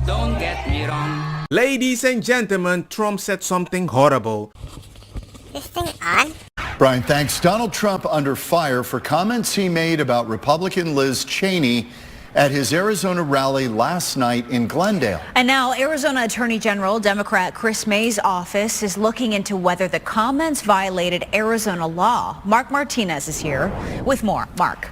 Don't get me wrong. Ladies and gentlemen, Trump said something horrible. This thing on? Brian, thanks. Donald Trump under fire for comments he made about Republican Liz Cheney at his Arizona rally last night in Glendale. And now Arizona Attorney General Democrat Chris May's office is looking into whether the comments violated Arizona law. Mark Martinez is here with more. Mark.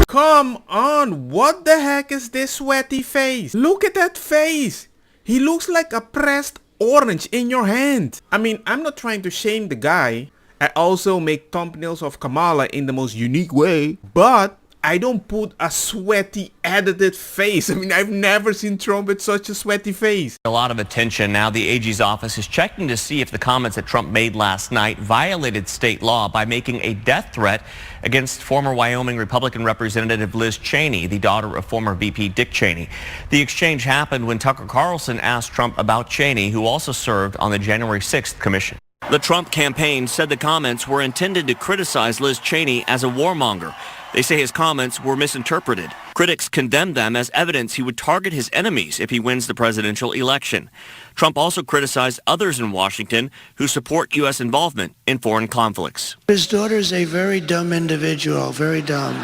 Come on, what the heck is this sweaty face? Look at that face. He looks like a pressed orange in your hand. I mean, I'm not trying to shame the guy. I also make thumbnails of Kamala in the most unique way, but I don't put a sweaty edited face. I mean, I've never seen Trump with such a sweaty face. A lot of attention now. The AG's office is checking to see if the comments that Trump made last night violated state law by making a death threat against former Wyoming Republican Representative Liz Cheney, the daughter of former VP Dick Cheney. The exchange happened when Tucker Carlson asked Trump about Cheney, who also served on the January 6th commission. The Trump campaign said the comments were intended to criticize Liz Cheney as a warmonger. They say his comments were misinterpreted. Critics condemned them as evidence he would target his enemies if he wins the presidential election. Trump also criticized others in Washington who support U.S. involvement in foreign conflicts. His daughter's a very dumb individual, very dumb.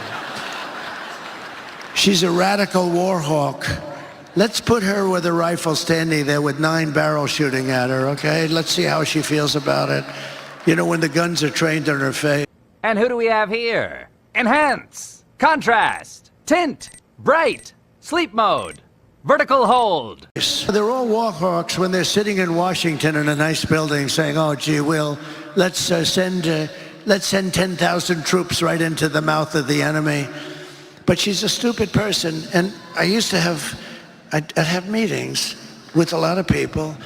She's a radical war hawk. Let's put her with a rifle standing there with 9 barrels shooting at her, okay? Let's see how she feels about it. You know, when the guns are trained on her face. And who do we have here? Enhance, contrast, tint, bright, sleep mode, vertical hold. They're all war hawks when they're sitting in Washington in a nice building saying, oh, gee, let's send 10,000 troops right into the mouth of the enemy. But she's a stupid person. And I used to I'd have meetings with a lot of people,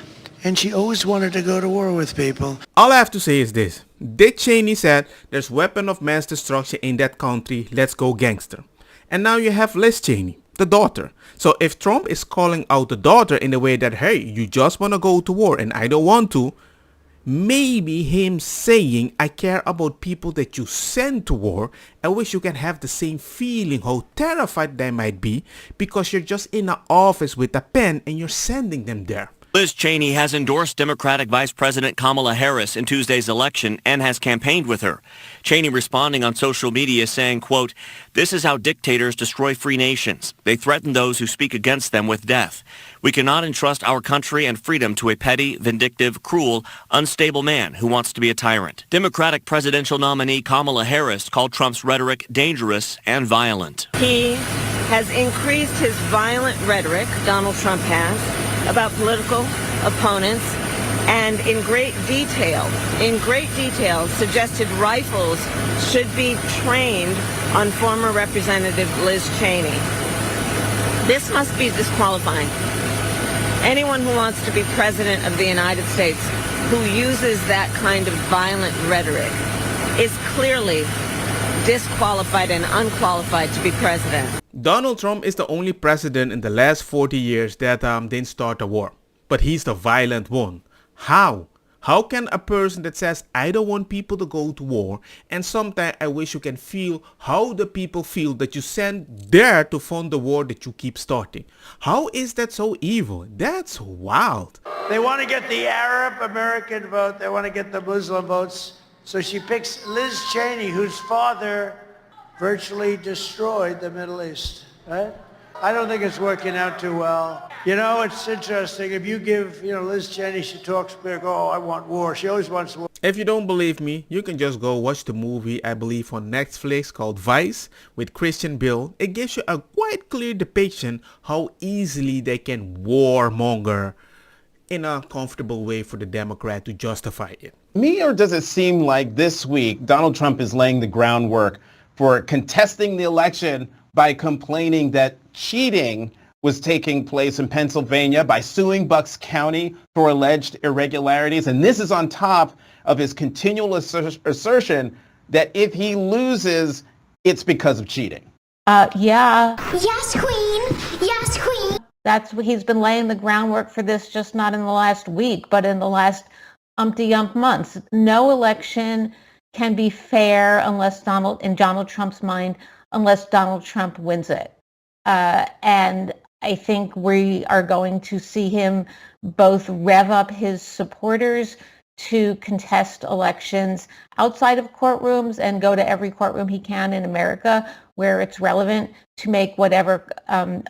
and she always wanted to go to war with people. All I have to say is this. Dick Cheney said, there's weapon of mass destruction in that country, let's go gangster. And now you have Liz Cheney, the daughter. So if Trump is calling out the daughter in a way that, hey, you just want to go to war and I don't want to, maybe him saying, I care about people that you send to war. I wish you can have the same feeling how terrified they might be because you're just in an office with a pen and you're sending them there. Liz Cheney has endorsed Democratic Vice President Kamala Harris in Tuesday's election and has campaigned with her. Cheney responding on social media saying, quote, this is how dictators destroy free nations. They threaten those who speak against them with death. We cannot entrust our country and freedom to a petty, vindictive, cruel, unstable man who wants to be a tyrant. Democratic presidential nominee Kamala Harris called Trump's rhetoric dangerous and violent. He has increased his violent rhetoric, Donald Trump has, about political opponents, and in great detail, suggested rifles should be trained on former Representative Liz Cheney. This must be disqualifying. Anyone who wants to be president of the United States who uses that kind of violent rhetoric is clearly disqualified and unqualified to be president. Donald Trump is the only president in the last 40 years that didn't start a war. But he's the violent one. How? How can a person that says, I don't want people to go to war, and sometimes I wish you can feel how the people feel that you send there to fund the war that you keep starting? How is that so evil? That's wild. They want to get the Arab American vote. They want to get the Muslim votes. So she picks Liz Cheney, whose father virtually destroyed the Middle East, right? I don't think it's working out too well. You know, it's interesting. If you give, Liz Cheney, she talks big, oh, I want war. She always wants war. If you don't believe me, you can just go watch the movie, I believe, on Netflix called Vice with Christian Bale. It gives you a quite clear depiction how easily they can warmonger in a comfortable way for the Democrat to justify it. Me, or does it seem like this week Donald Trump is laying the groundwork for contesting the election by complaining that cheating was taking place in Pennsylvania by suing Bucks County for alleged irregularities? And this is on top of his continual assertion that if he loses, it's because of cheating. Yeah. Yes, Queen. Yes, Queen. He's been laying the groundwork for this, just not in the last week, but in the last umpty-ump months. No election can be fair in Donald Trump's mind, unless Donald Trump wins it. And I think we are going to see him both rev up his supporters to contest elections outside of courtrooms and go to every courtroom he can in America where it's relevant to make whatever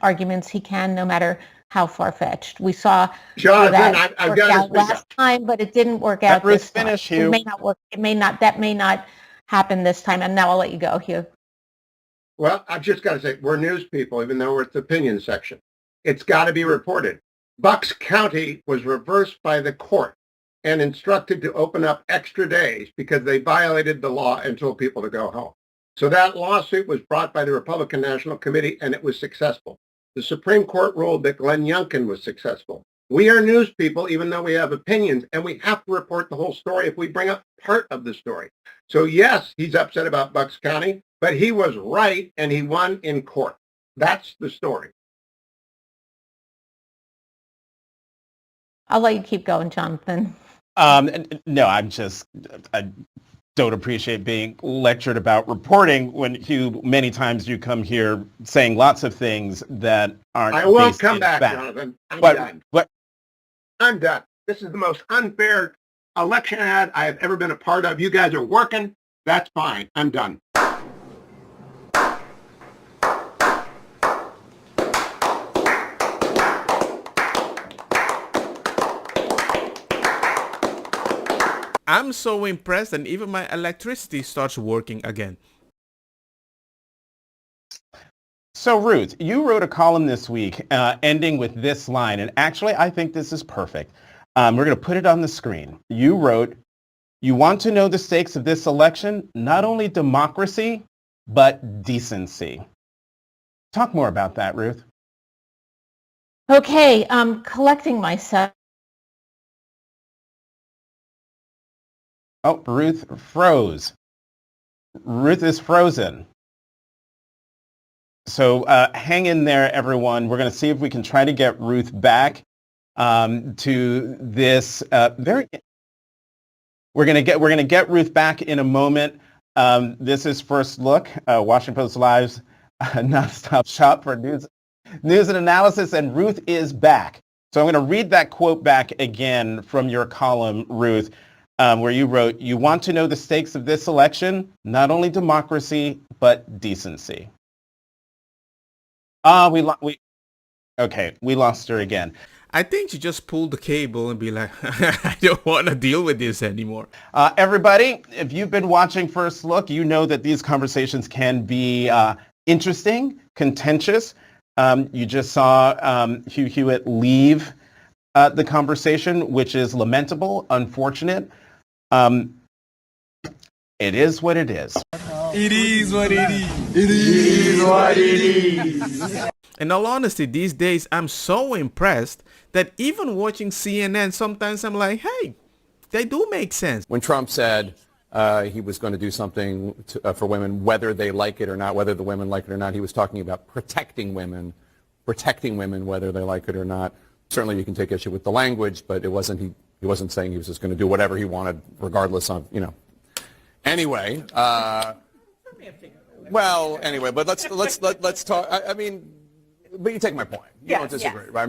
arguments he can, no matter how far-fetched. We saw Jonathan, that I've work got to out speak last up. time, but it didn't work out Ruth this time. finish, It Hugh. may not work. It may not. That may not happen this time. And now I'll let you go, Hugh. Well, I've just got to say, we're news people, even though we're at the opinion section. It's got to be reported. Bucks County was reversed by the court and instructed to open up extra days because they violated the law and told people to go home. So that lawsuit was brought by the Republican National Committee, and it was successful. The Supreme Court ruled that Glenn Youngkin was successful. We are news people, even though we have opinions, and we have to report the whole story if we bring up part of the story. So yes, he's upset about Bucks County, but he was right, and he won in court. That's the story. I'll let you keep going, Jonathan. No, I don't appreciate being lectured about reporting when many times you come here saying lots of things that aren't. I won't based come in back, fact. Jonathan. I'm But- done. but- I'm done. This is the most unfair election ad I have ever been a part of. You guys are working. That's fine. I'm done. I'm so impressed, and even my electricity starts working again. So Ruth, you wrote a column this week ending with this line, and actually I think this is perfect. We're going to put it on the screen. You wrote, "You want to know the stakes of this election? Not only democracy, but decency." Talk more about that, Ruth. Okay, I'm collecting myself. Oh, Ruth froze. Ruth is frozen. So hang in there, everyone. We're going to see if we can try to get Ruth back to this We're going to get Ruth back in a moment. This is First Look, Washington Post Live's nonstop shop for news and analysis, and Ruth is back. So I'm going to read that quote back again from your column, Ruth, where you wrote, "You want to know the stakes of this election? Not only democracy, but decency." We lost her again. I think she just pulled the cable and be like, I don't want to deal with this anymore. Everybody, if you've been watching First Look, you know that these conversations can be interesting, contentious. You just saw Hugh Hewitt leave the conversation, which is lamentable, unfortunate. It is what it is. It is what it is. It is what it is. In all honesty, these days, I'm so impressed that even watching CNN, sometimes I'm like, hey, they do make sense. When Trump said he was going to do something for women, whether they like it or not, whether the women like it or not, he was talking about protecting women, whether they like it or not. Certainly you can take issue with the language, but it wasn't, he wasn't saying he was just going to do whatever he wanted, regardless of, you know. Anyway, anyway, but let's talk. I mean, but you take my point. You don't disagree, right?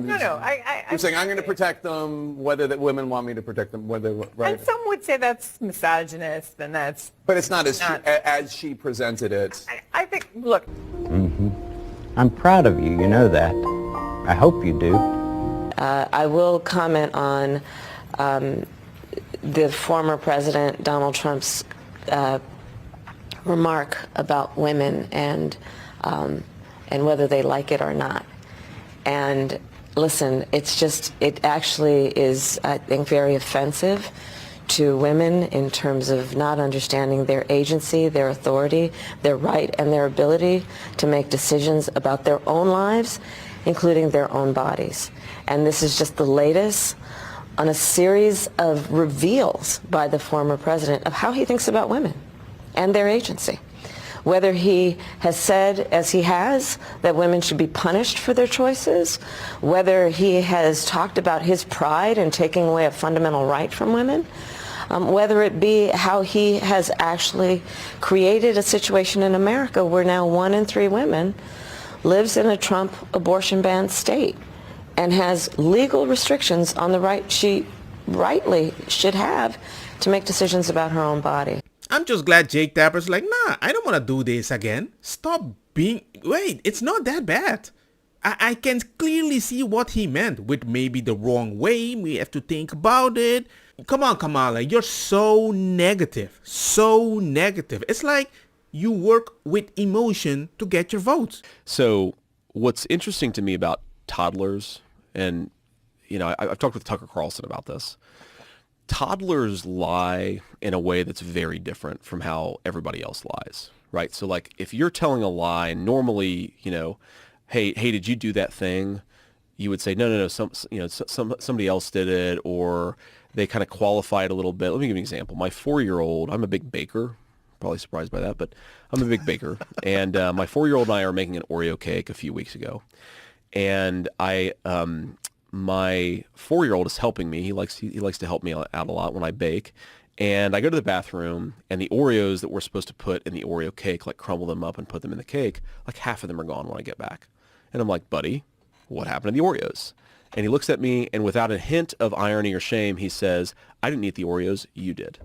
I'm saying I'm going to protect them, whether that women want me to protect them, whether right. And some would say that's misogynist, and that's. But it's not as she presented it. I think. Look. I'm proud of you. You know that. I hope you do. I will comment on the former President Donald Trump's remark about women and whether they like it or not. And listen, it actually is, I think, very offensive to women in terms of not understanding their agency, their authority, their right, and their ability to make decisions about their own lives, including their own bodies. And this is just the latest on a series of reveals by the former president of how he thinks about women and their agency. Whether he has said, as he has, that women should be punished for their choices, whether he has talked about his pride in taking away a fundamental right from women, whether it be how he has actually created a situation in America where now 1 in 3 women lives in a Trump abortion ban state and has legal restrictions on the right she rightly should have to make decisions about her own body. I'm just glad Jake Tapper's like, nah, I don't want to do this again. Stop being... Wait, it's not that bad. I can clearly see what he meant with maybe the wrong way. We have to think about it. Come on, Kamala, you're so negative. So negative. It's like you work with emotion to get your votes. So what's interesting to me about toddlers, and, you know, I've talked with Tucker Carlson about this. Toddlers lie in a way that's very different from how everybody else lies, right? So like if you're telling a lie, normally, you know, hey, did you do that thing? You would say, no, somebody else did it, or they kind of qualify it a little bit. Let me give you an example. My 4-year-old, I'm a big baker, probably surprised by that, but I'm a big baker. And my 4-year-old and I are making an Oreo cake a few weeks ago. And my 4-year-old is helping me. He likes to help me out a lot when I bake. And I go to the bathroom, and the Oreos that we're supposed to put in the Oreo cake, like crumble them up and put them in the cake, like half of them are gone when I get back. And I'm like, buddy, what happened to the Oreos? And he looks at me, and without a hint of irony or shame, he says, I didn't eat the Oreos, you did.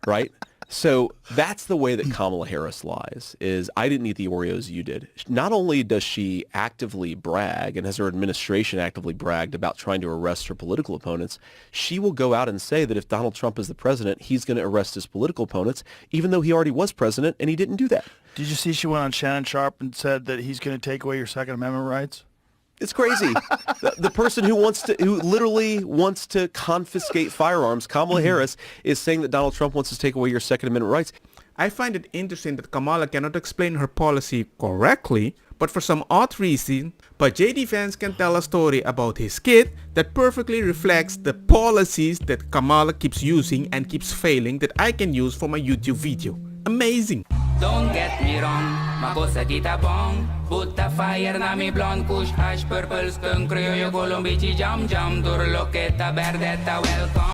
Right? So that's the way that Kamala Harris lies, is I didn't eat the Oreos, you did. Not only does she actively brag, and has her administration actively bragged about trying to arrest her political opponents, she will go out and say that if Donald Trump is the president, he's going to arrest his political opponents, even though he already was president and he didn't do that. Did you see she went on Shannon Sharp and said that he's going to take away your Second Amendment rights? It's crazy. The person who literally wants to confiscate firearms, Kamala Harris, is saying that Donald Trump wants to take away your Second Amendment rights. I find it interesting that Kamala cannot explain her policy correctly, but for some odd reason, but JD Vance can tell a story about his kid that perfectly reflects the policies that Kamala keeps using and keeps failing that I can use for my YouTube video. Amazing. Don't get me wrong, makosa kita bong. Put the fire na mi blonde kush hash purple skunk criollo colombici jam jam. Durloqueta verdeta welcome.